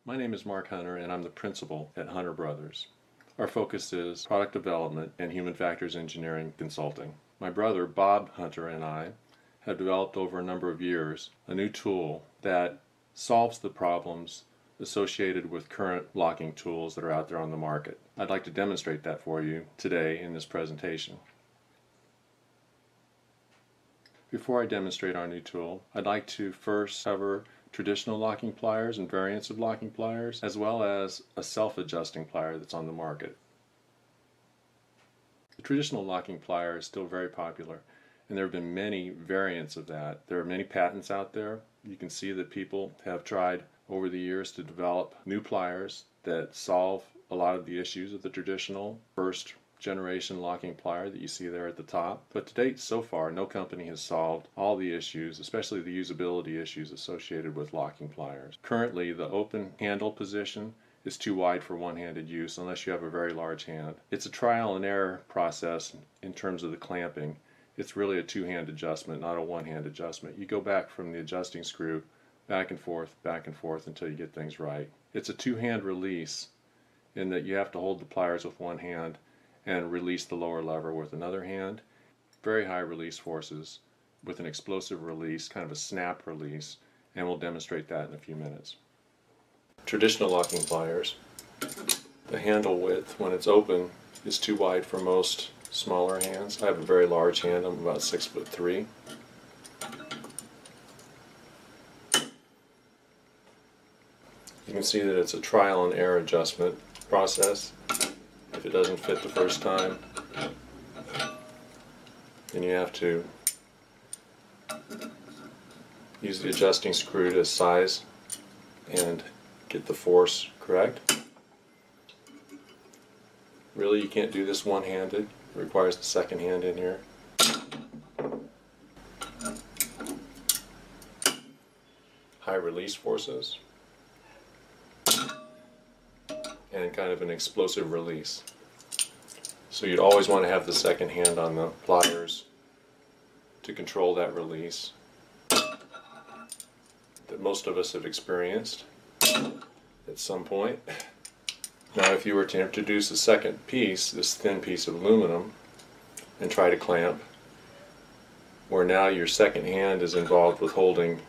My name is Mark Hunter and I'm the principal at Hunter Brothers. Our focus is product development and human factors engineering consulting. My brother Bob Hunter and I have developed over a number of years a new tool that solves the problems associated with current locking tools that are out there on the market. I'd like to demonstrate that for you today in this presentation. Before I demonstrate our new tool, I'd like to first cover traditional locking pliers and variants of locking pliers, as well as a self-adjusting plier that's on the market. The traditional locking plier is still very popular, and there have been many variants of that. There are many patents out there. You can see that people have tried over the years to develop new pliers that solve a lot of the issues of the traditional first generation locking plier that you see there at the top. But to date, so far, no company has solved all the issues, especially the usability issues associated with locking pliers. Currently, the open handle position is too wide for one-handed use unless you have a very large hand. It's a trial and error process in terms of the clamping. It's really a two-hand adjustment, not a one-hand adjustment. You go back from the adjusting screw back and forth until you get things right. It's a two-hand release in that you have to hold the pliers with one hand and release the lower lever with another hand. Very high release forces with an explosive release, kind of a snap release, and we'll demonstrate that in a few minutes. Traditional locking pliers, the handle width when it's open is too wide for most smaller hands. I have a very large hand, I'm about 6'3". You can see that it's a trial and error adjustment process. If it doesn't fit the first time, then you have to use the adjusting screw to size and get the force correct. Really, you can't do this one-handed. It requires the second hand in here. High release forces and kind of an explosive release. So you'd always want to have the second hand on the pliers to control that release that most of us have experienced at some point. Now if you were to introduce a second piece, this thin piece of aluminum, and try to clamp, where now your second hand is involved with holding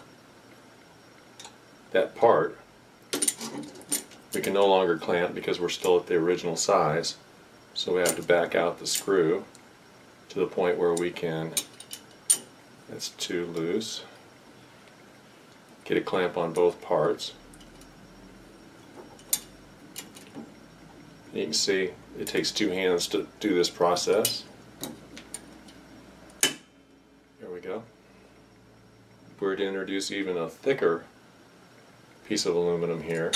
that part, we can no longer clamp because we're still at the original size. So we have to back out the screw to the point where we can, that's too loose, get a clamp on both parts. You can see it takes two hands to do this process. There we go. If we were to introduce even a thicker piece of aluminum here,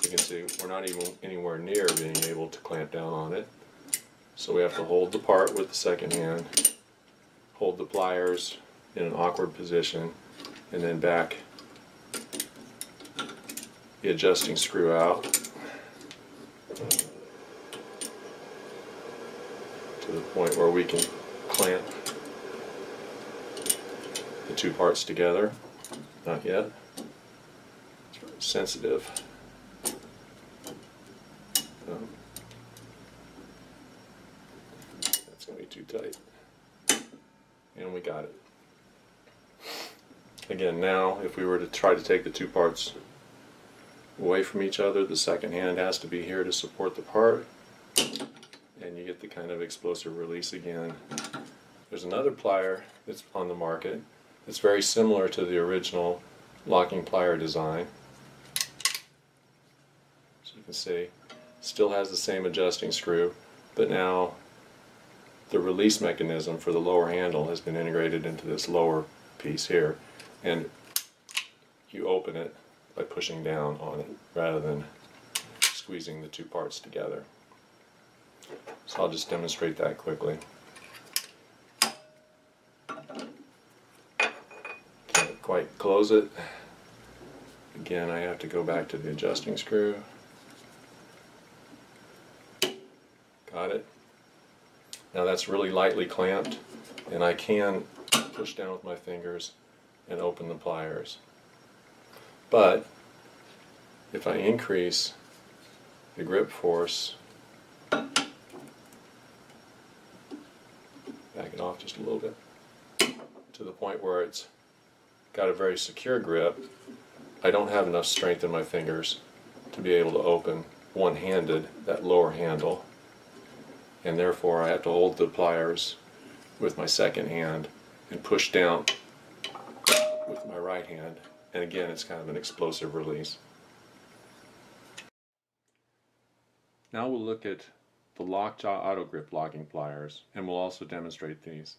you can see we're not even anywhere near being able to clamp down on it. So we have to hold the part with the second hand, hold the pliers in an awkward position, and then back the adjusting screw out to the point where we can clamp the two parts together. Not yet. It's very sensitive. That's going to be too tight. And we got it. Again, now if we were to try to take the two parts away from each other, the second hand has to be here to support the part, and you get the kind of explosive release again. There's another plier that's on the market that's very similar to the original locking plier design. So you can see, still has the same adjusting screw, but now the release mechanism for the lower handle has been integrated into this lower piece here, and you open it by pushing down on it rather than squeezing the two parts together. So I'll just demonstrate that quickly. Can't quite close it. Again, I have to go back to the adjusting screw. Got it. Now that's really lightly clamped, and I can push down with my fingers and open the pliers. But if I increase the grip force, back it off just a little bit, to the point where it's got a very secure grip, I don't have enough strength in my fingers to be able to open one-handed that lower handle, and therefore I have to hold the pliers with my second hand and push down with my right hand, and again it's kind of an explosive release. Now we'll look at the lockjaw auto grip locking pliers, and we'll also demonstrate these.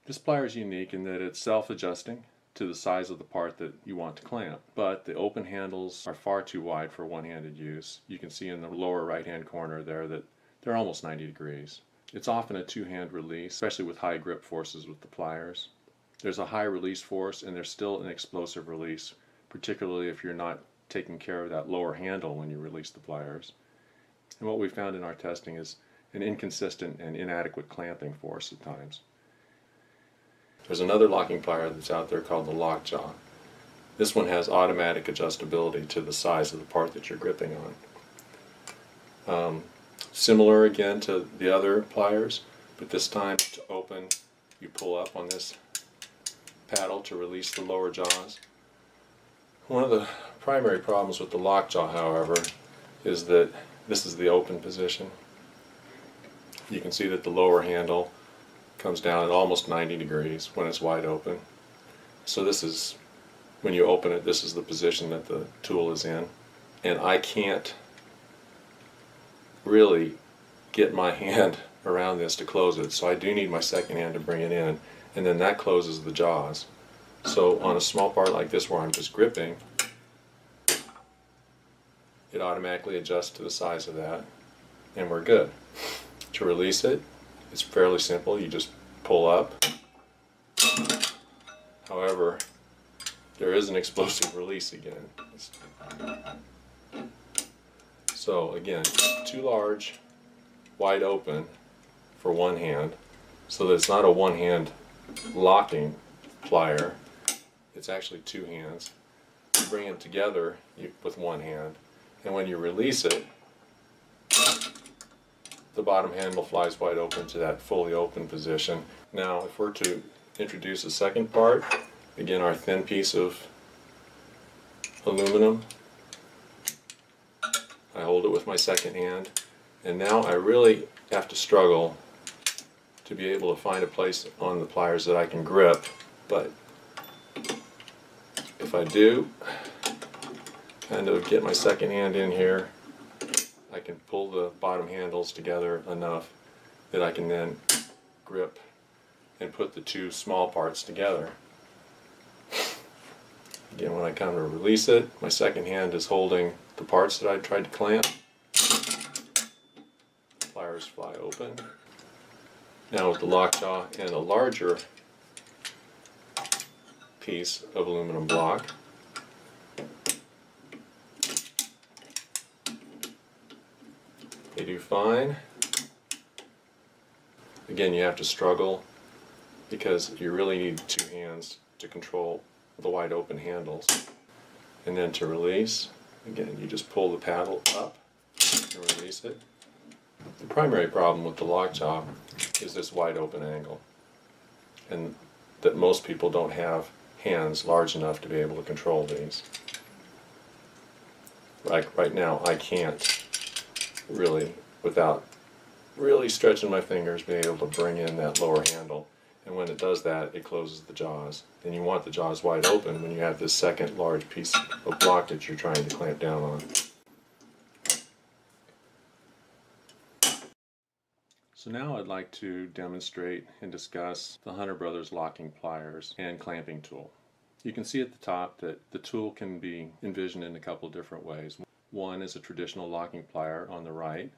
This plier is unique in that it's self-adjusting to the size of the part that you want to clamp, but the open handles are far too wide for one-handed use. You can see in the lower right-hand corner there that they're almost 90 degrees. It's often a two-hand release, especially with high grip forces with the pliers. There's a high release force, and there's still an explosive release, particularly if you're not taking care of that lower handle when you release the pliers. And what we found in our testing is an inconsistent and inadequate clamping force at times. There's another locking plier that's out there called the lockjaw. This one has automatic adjustability to the size of the part that you're gripping on. Similar again to the other pliers, but this time to open, you pull up on this paddle to release the lower jaws. One of the primary problems with the lockjaw, however, is that this is the open position. You can see that the lower handle comes down at almost 90 degrees when it's wide open. So this is, when you open it, this is the position that the tool is in. And I can't really get my hand around this to close it, so I do need my second hand to bring it in, and then that closes the jaws. So on a small part like this where I'm just gripping, it automatically adjusts to the size of that, and we're good. To release it, it's fairly simple. You just pull up. However, there is an explosive release again. So again, too large, wide open for one hand, so that it's not a one-hand locking plier. It's actually two hands. You bring them together with one hand, and when you release it, the bottom handle flies wide open to that fully open position. Now if we're to introduce a second part, again our thin piece of aluminum, I hold it with my second hand, and now I really have to struggle to be able to find a place on the pliers that I can grip, but if I do kind of get my second hand in here, I can pull the bottom handles together enough that I can then grip and put the two small parts together. Again, when I come to release it, my second hand is holding the parts that I tried to clamp. Pliers fly open. Now with the lockjaw and a larger piece of aluminum block, they do fine. Again, you have to struggle because you really need two hands to control the wide open handles. And then to release, again, you just pull the paddle up and release it. The primary problem with the lockjaw is this wide open angle, and that most people don't have hands large enough to be able to control these. Like right now, I can't really, without really stretching my fingers, be able to bring in that lower handle. And when it does that, it closes the jaws. And you want the jaws wide open when you have this second large piece of block that you're trying to clamp down on. So now I'd like to demonstrate and discuss the Hunter Brothers locking pliers and clamping tool. You can see at the top that the tool can be envisioned in a couple different ways. One is a traditional locking plier on the right,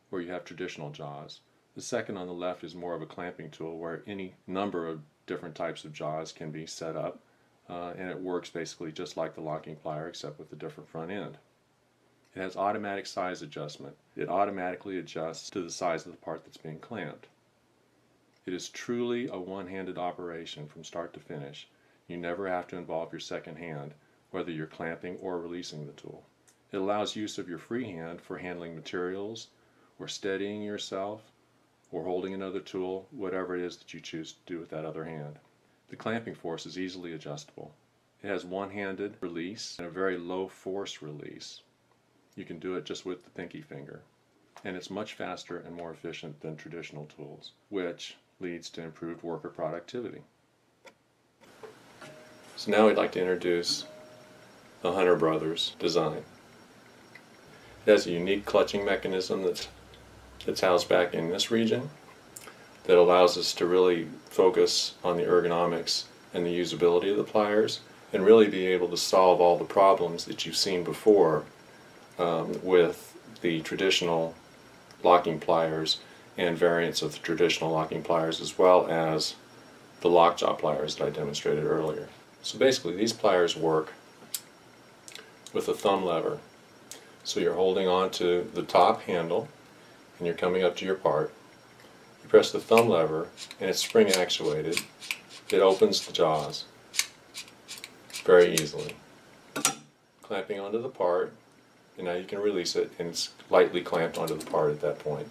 where you have traditional jaws. The second on the left is more of a clamping tool where any number of different types of jaws can be set up, and it works basically just like the locking plier except with a different front end. It has automatic size adjustment. It automatically adjusts to the size of the part that's being clamped. It is truly a one-handed operation from start to finish. You never have to involve your second hand, whether you're clamping or releasing the tool. It allows use of your free hand for handling materials or steadying yourself or holding another tool, whatever it is that you choose to do with that other hand. The clamping force is easily adjustable. It has one-handed release and a very low force release. You can do it just with the pinky finger. And it's much faster and more efficient than traditional tools, which leads to improved worker productivity. So now we'd like to introduce the Hunter Brothers design. It has a unique clutching mechanism that's housed back in this region that allows us to really focus on the ergonomics and the usability of the pliers and really be able to solve all the problems that you've seen before with the traditional locking pliers and variants of the traditional locking pliers, as well as the lockjaw pliers that I demonstrated earlier. So basically these pliers work with a thumb lever. So you're holding on to the top handle and you're coming up to your part. You press the thumb lever and it's spring actuated. It opens the jaws very easily. Clamping onto the part, and now you can release it, and it's lightly clamped onto the part at that point.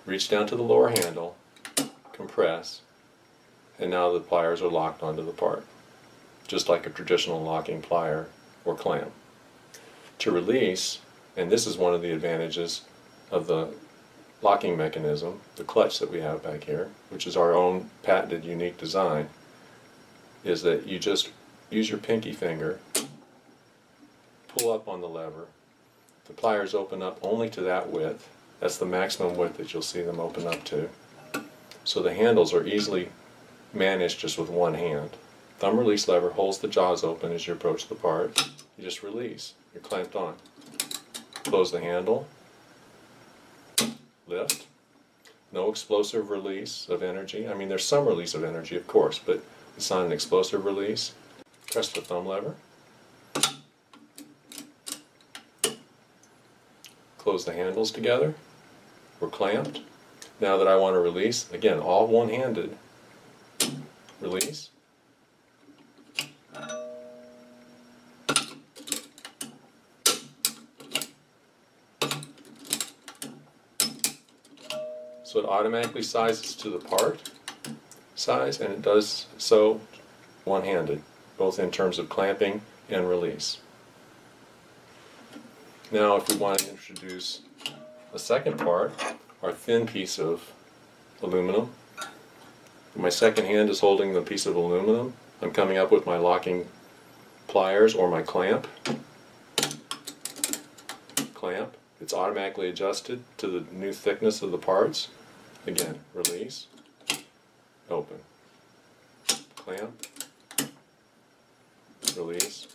Reach down to the lower handle, compress, and now the pliers are locked onto the part, just like a traditional locking plier or clamp. To release, and this is one of the advantages of the locking mechanism, the clutch that we have back here, which is our own patented unique design, is that you just use your pinky finger, pull up on the lever, the pliers open up only to that width. That's the maximum width that you'll see them open up to. So the handles are easily managed just with one hand. Thumb release lever holds the jaws open as you approach the part. You just release. You're clamped on. Close the handle. Lift. No explosive release of energy. I mean, there's some release of energy, of course, but it's not an explosive release. Press the thumb lever. Close the handles together. We're clamped. Now that I want to release, again, all one-handed. Release. So it automatically sizes to the part size, and it does so one-handed, both in terms of clamping and release. Now if we want to introduce a second part, our thin piece of aluminum, my second hand is holding the piece of aluminum. I'm coming up with my locking pliers or my clamp. Clamp. It's automatically adjusted to the new thickness of the parts. Again, release, open, clamp, release,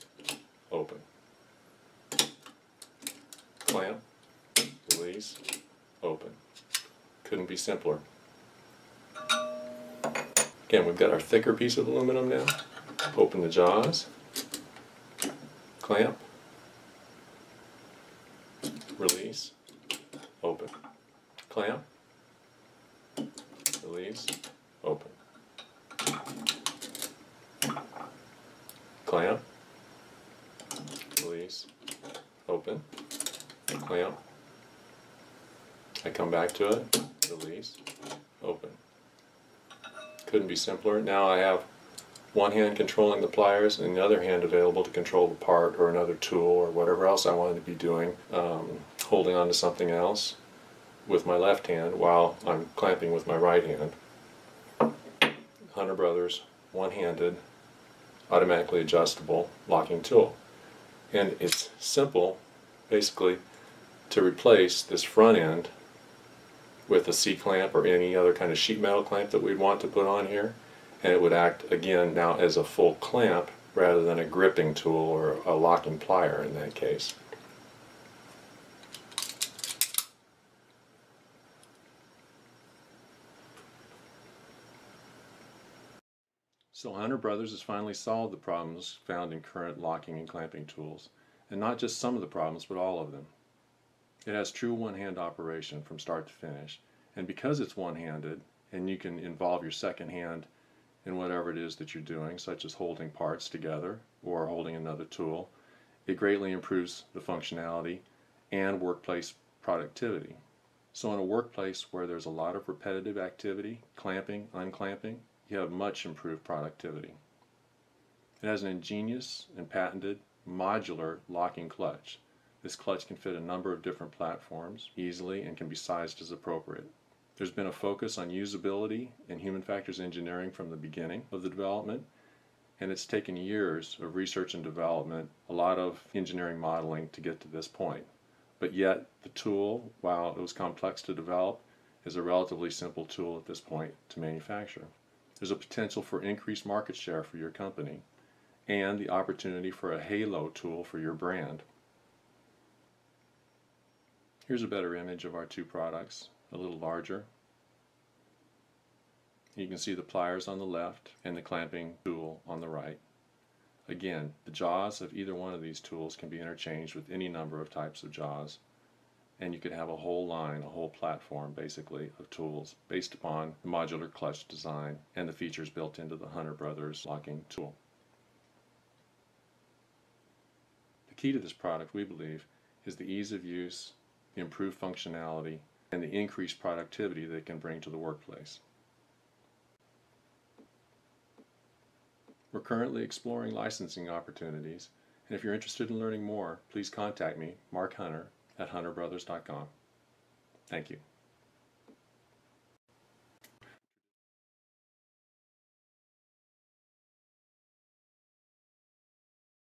open, clamp, release, open. Couldn't be simpler. Again, we've got our thicker piece of aluminum now. Open the jaws, clamp, release, open, clamp, release, open, clamp, release, open, clamp, I come back to it, release, open. Couldn't be simpler. Now I have one hand controlling the pliers and the other hand available to control the part or another tool or whatever else I wanted to be doing, holding on to something else with my left hand while I'm clamping with my right hand. Hunter Brothers, one-handed, automatically adjustable locking tool. And it's simple, basically, to replace this front end with a C-clamp or any other kind of sheet metal clamp that we'd want to put on here, and it would act again now as a full clamp rather than a gripping tool or a locking plier in that case. So Hunter Brothers has finally solved the problems found in current locking and clamping tools, and not just some of the problems, but all of them. It has true one-hand operation from start to finish, and because it's one-handed, and you can involve your second hand in whatever it is that you're doing, such as holding parts together or holding another tool, It greatly improves the functionality and workplace productivity. So in a workplace where there's a lot of repetitive activity, clamping, unclamping, you have much improved productivity. It has an ingenious and patented modular locking clutch. This clutch can fit a number of different platforms easily and can be sized as appropriate. There's been a focus on usability and human factors engineering from the beginning of the development, and it's taken years of research and development, a lot of engineering modeling to get to this point. But yet, the tool, while it was complex to develop, is a relatively simple tool at this point to manufacture. There's a potential for increased market share for your company and the opportunity for a halo tool for your brand. Here's a better image of our two products, a little larger. You can see the pliers on the left and the clamping tool on the right. Again, the jaws of either one of these tools can be interchanged with any number of types of jaws, and you could have a whole line, a whole platform basically of tools based upon the modular clutch design and the features built into the Hunter Brothers locking tool. The key to this product, we believe, is the ease of use, the improved functionality, and the increased productivity that it can bring to the workplace. We're currently exploring licensing opportunities, and if you're interested in learning more, please contact me, Marc Hunter, at hunterbrothers.com. Thank you.